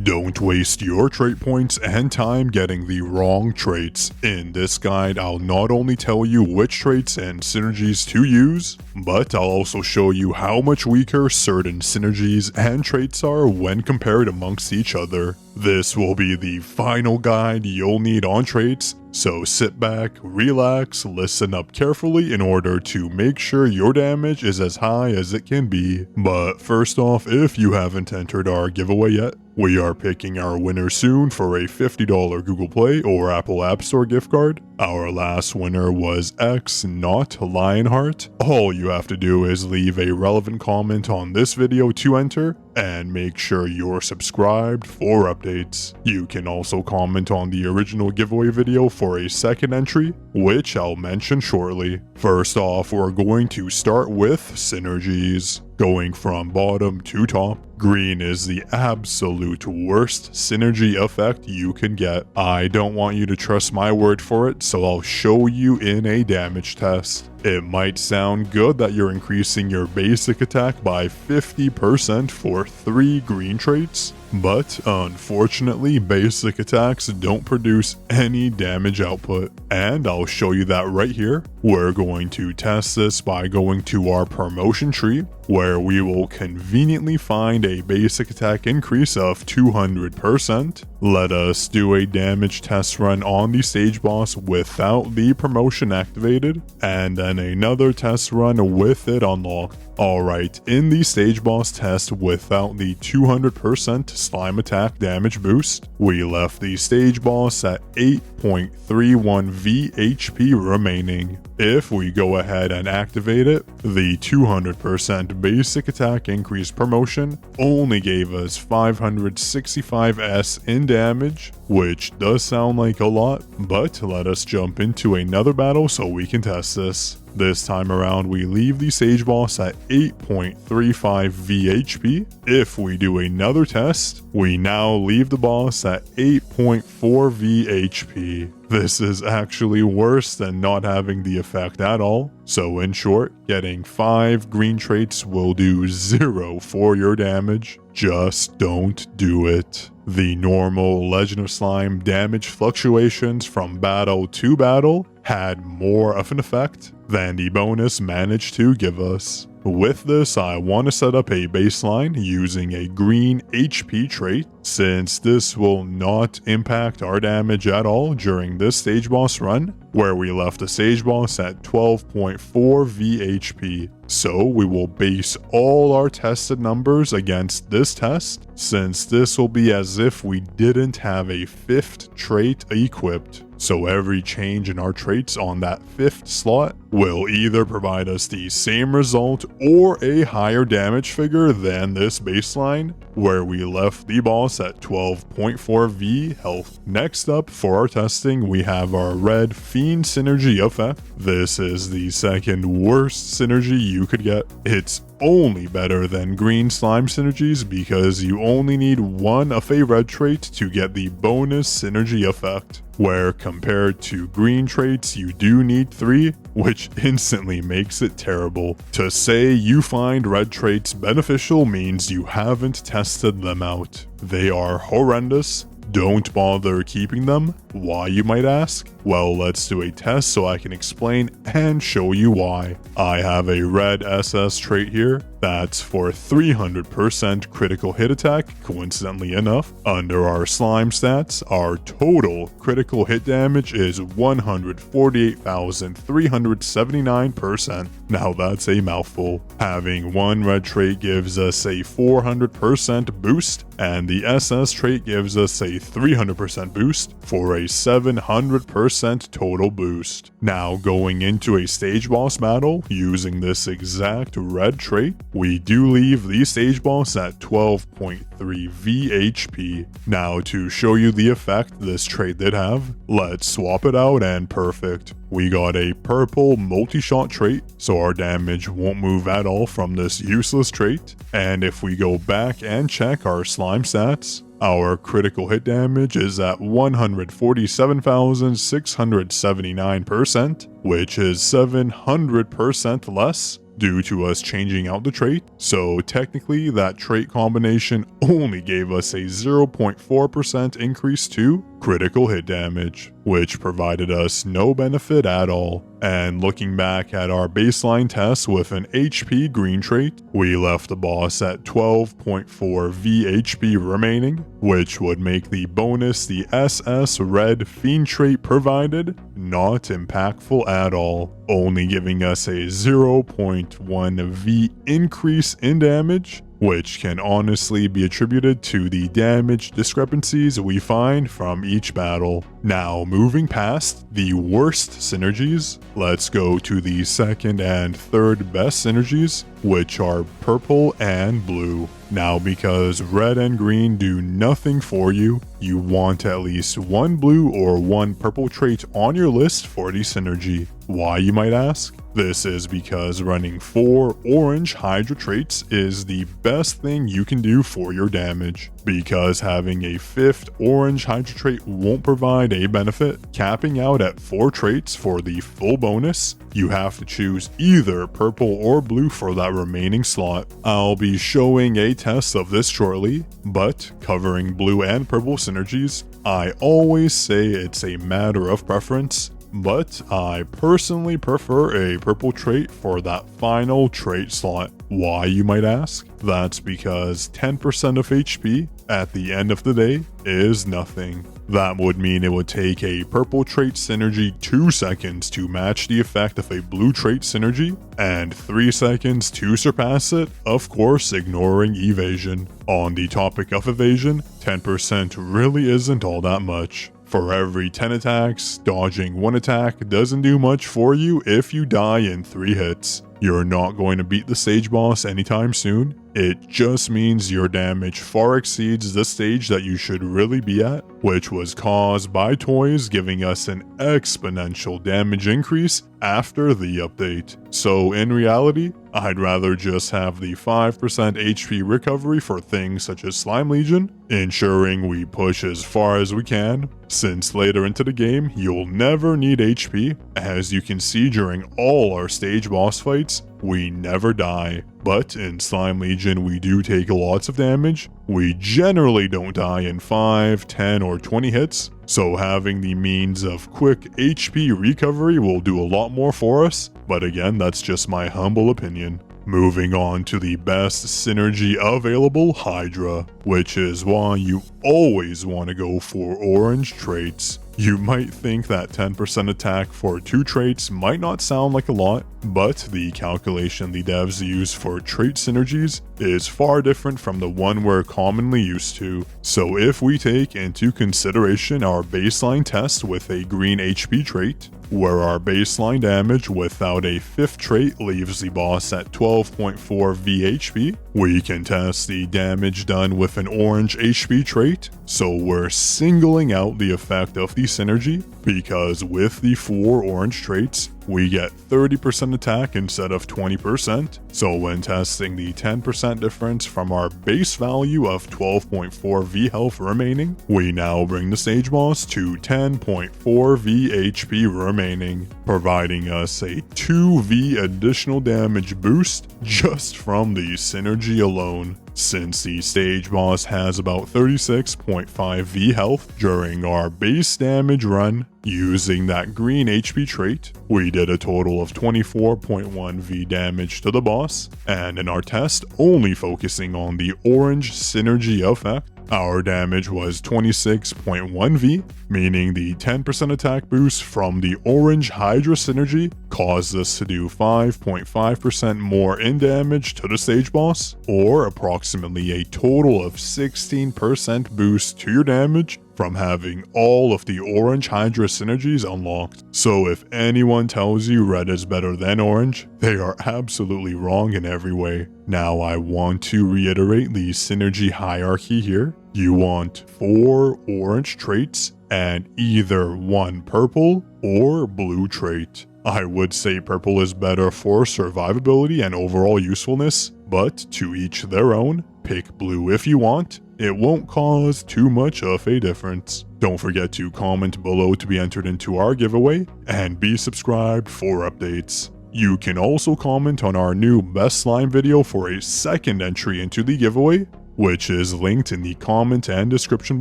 Don't waste your trait points and time getting the wrong traits. In this guide, I'll not only tell you which traits and synergies to use, but I'll also show you how much weaker certain synergies and traits are when compared amongst each other. This will be the final guide you'll need on traits, so sit back, relax, listen up carefully in order to make sure your damage is as high as it can be. But first off, if you haven't entered our giveaway yet, we are picking our winner soon for a $50 Google Play or Apple App Store gift card. Our last winner was X, not Lionheart. All you have to do is leave a relevant comment on this video to enter, and make sure you're subscribed for updates. You can also comment on the original giveaway video for a second entry, which I'll mention shortly. First off, we're going to start with synergies. Going from bottom to top, green is the absolute worst synergy effect you can get. I don't want you to trust my word for it, so I'll show you in a damage test. It might sound good that you're increasing your basic attack by 50% for 3 green traits, but unfortunately basic attacks don't produce any damage output, and I'll show you that right here. We're going to test this by going to our promotion tree, where we will conveniently find a basic attack increase of 200%. Let us do a damage test run on the stage boss without the promotion activated, and then another test run with it unlocked. Alright, in the stage boss test without the 200% slime attack damage boost, we left the stage boss at 8.31 VHP remaining. If we go ahead and activate it, the 200% basic attack increase promotion only gave us 565S in damage, which does sound like a lot, but let us jump into another battle so we can test this. This time around, we leave the sage boss at 8.35 VHP. If we do another test, we now leave the boss at 8.4 VHP. This is actually worse than not having the effect at all. So in short, getting 5 green traits will do 0 for your damage. Just don't do it. The normal Legend of Slime damage fluctuations from battle to battle had more of an effect than the bonus managed to give us. With this, I want to set up a baseline using a green HP trait, since this will not impact our damage at all during this stage boss run, where we left the stage boss at 12.4 VHP. So we will base all our tested numbers against this test, since this will be as if we didn't have a 5th trait equipped. So every change in our traits on that 5th slot will either provide us the same result or a higher damage figure than this baseline, where we left the boss at 12.4 V health. Next up for our testing, we have our red Fiend synergy effect. This is the second worst synergy you could get. It's only better than green slime synergies because you only need 1 of a red trait to get the bonus synergy effect, where compared to green traits you do need 3, which instantly makes it terrible. To say you find red traits beneficial means you haven't tested them out. They are horrendous. Don't bother keeping them. Why, you might ask? Well, let's do a test so I can explain and show you why. I have a red SS trait here that's for 300% critical hit attack. Coincidentally enough, under our slime stats, our total critical hit damage is 148,379%. Now that's a mouthful. Having 1 red trait gives us a 400% boost, and the SS trait gives us a 300% boost for a 700% total boost. Now going into a stage boss battle using this exact red trait, we do leave the stage boss at 12.3 VHP. Now to show you the effect this trait did have, let's swap it out and perfect. We got a purple multi-shot trait, so our damage won't move at all from this useless trait. And if we go back and check our slime stats, our critical hit damage is at 147,679%, which is 700% less due to us changing out the trait, so technically that trait combination only gave us a 0.4% increase to critical hit damage, which provided us no benefit at all. And looking back at our baseline test with an HP green trait, we left the boss at 12.4 VHP remaining, which would make the bonus the SS red Fiend trait provided not impactful at all, only giving us a 0.1 V increase in damage, which can honestly be attributed to the damage discrepancies we find from each battle. Now, moving past the worst synergies, let's go to the second and third best synergies, which are purple and blue. Now, because red and green do nothing for you, you want at least one blue or one purple trait on your list for the synergy. Why, you might ask? This is because running 4 orange Hydra traits is the best thing you can do for your damage. Because having a 5th orange Hydra trait won't provide a benefit, capping out at 4 traits for the full bonus, you have to choose either purple or blue for that remaining slot. I'll be showing a test of this shortly, but covering blue and purple synergies, I always say it's a matter of preference. But I personally prefer a purple trait for that final trait slot. Why, you might ask? That's because 10% of HP at the end of the day is nothing. That would mean it would take a purple trait synergy 2 seconds to match the effect of a blue trait synergy, and 3 seconds to surpass it, of course ignoring evasion. On the topic of evasion, 10% really isn't all that much. For every 10 attacks, dodging 1 attack doesn't do much for you if you die in 3 hits. You're not going to beat the stage boss anytime soon. It just means your damage far exceeds the stage that you should really be at, which was caused by toys giving us an exponential damage increase after the update. So in reality, I'd rather just have the 5% HP recovery for things such as Slime Legion, ensuring we push as far as we can, since later into the game, you'll never need HP. As you can see during all our stage boss fights, we never die. But in Slime Legion, we do take lots of damage. We generally don't die in 5, 10, or 20 hits, so having the means of quick HP recovery will do a lot more for us, but again, that's just my humble opinion. Moving on to the best synergy available, Hydra, which is why you always want to go for orange traits. You might think that 10% attack for 2 traits might not sound like a lot, but the calculation the devs use for trait synergies is far different from the one we're commonly used to. So if we take into consideration our baseline test with a green HP trait, where our baseline damage without a 5th trait leaves the boss at 12.4 VHP, we can test the damage done with an orange HP trait, so we're singling out the effect of the synergy, because with the 4 orange traits, we get 30% attack instead of 20%, so when testing the 10% difference from our base value of 12.4 V health remaining, we now bring the stage boss to 10.4 V HP remaining, providing us a 2 V additional damage boost just from the synergy alone. Since the stage boss has about 36.5 V health during our base damage run, using that green HP trait, we did a total of 24.1 V damage to the boss, and in our test only focusing on the orange synergy effect, our damage was 26.1 V, meaning the 10% attack boost from the orange Hydra synergy caused us to do 5.5% more in damage to the stage boss, or approximately a total of 16% boost to your damage from having all of the orange Hydra synergies unlocked. So if anyone tells you red is better than orange, they are absolutely wrong in every way. Now I want to reiterate the synergy hierarchy here. You want 4 orange traits and either 1 purple or blue trait. I would say purple is better for survivability and overall usefulness, but to each their own. Pick blue if you want. It won't cause too much of a difference. Don't forget to comment below to be entered into our giveaway, and be subscribed for updates. You can also comment on our new best slime video for a second entry into the giveaway, which is linked in the comment and description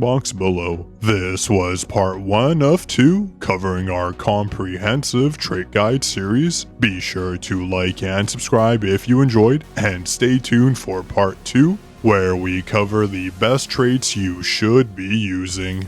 box below. This was part 1 of 2 covering our comprehensive trait guide series. Be sure to like and subscribe if you enjoyed, and stay tuned for part 2 where we cover the best traits you should be using.